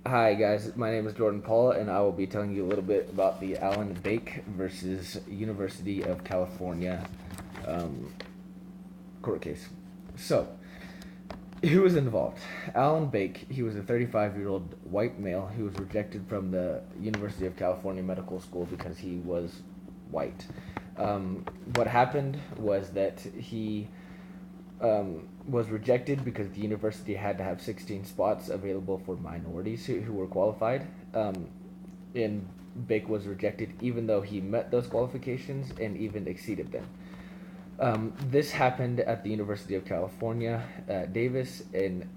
Hi guys, my name is Jordan Paul, and I will be telling you a little bit about the Alan Bakke versus University of California um, court case. So, who was involved? Alan Bakke, he was a 35-year-old white male who was rejected from the University of California Medical School because he was white. What happened was that he was rejected because the university had to have 16 spots available for minorities who were qualified. And Bakke was rejected even though he met those qualifications and even exceeded them. This happened at the University of California, Davis, in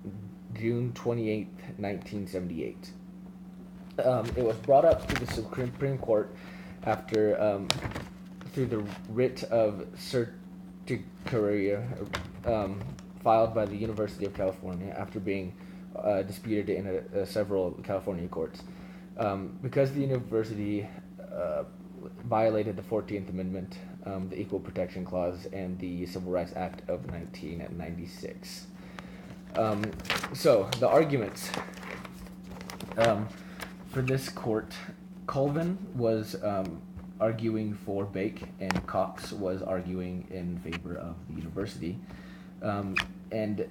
June 28th, 1978. It was brought up to the Supreme Court after, through the writ of certiorari filed by the University of California after being disputed in several California courts. Because the university violated the 14th Amendment, the Equal Protection Clause, and the Civil Rights Act of 1996. So, the arguments for this court, Colvin was arguing for Bakke, and Cox was arguing in favor of the university. And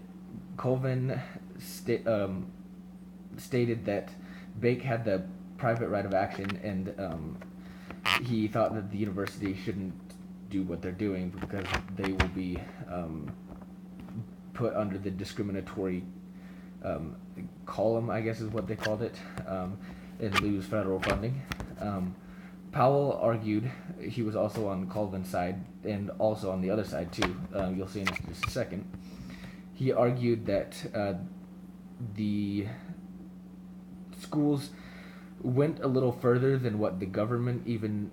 Colvin stated that Bakke had the private right of action, and he thought that the university shouldn't do what they're doing because they will be put under the discriminatory column, I guess is what they called it, and lose federal funding. Powell argued, he was also on Colvin's side and also on the other side too. You'll see in just a second. He argued that the schools went a little further than what the government even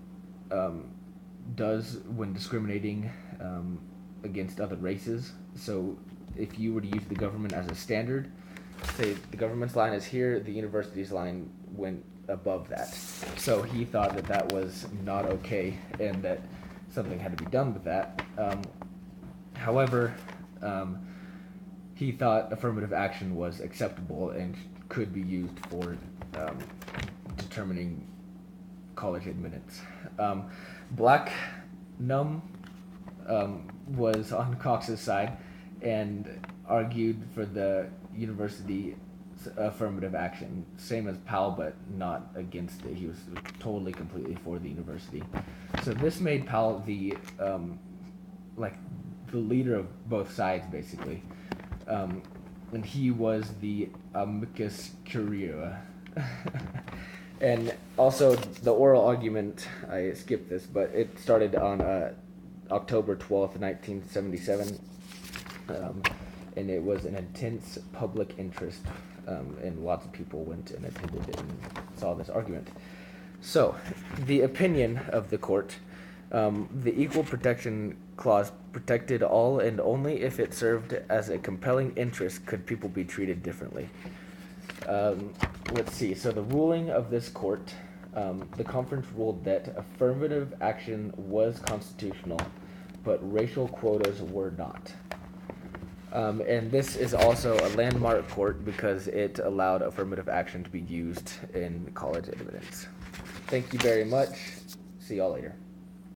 does when discriminating against other races. So if you were to use the government as a standard, say the government's line is here, the university's line went above that. So he thought that that was not okay and that something had to be done with that. However, he thought affirmative action was acceptable and could be used for determining college admittance. Black Num was on Cox's side and argued for the university affirmative action, same as Powell, but not against it. He was totally, completely for the university. So this made Powell the the leader of both sides, basically, and he was the amicus curiae. And also the oral argument, I skipped this, but it started on October 12th, 1977, and it was an intense public interest, and lots of people went and attended it and saw this argument. So, the opinion of the court, the Equal Protection Clause protected all and only if it served as a compelling interest could people be treated differently. Let's see, so the ruling of this court, the conference ruled that affirmative action was constitutional, but racial quotas were not. And this is also a landmark court because it allowed affirmative action to be used in college admittance. Thank you very much. See y'all later.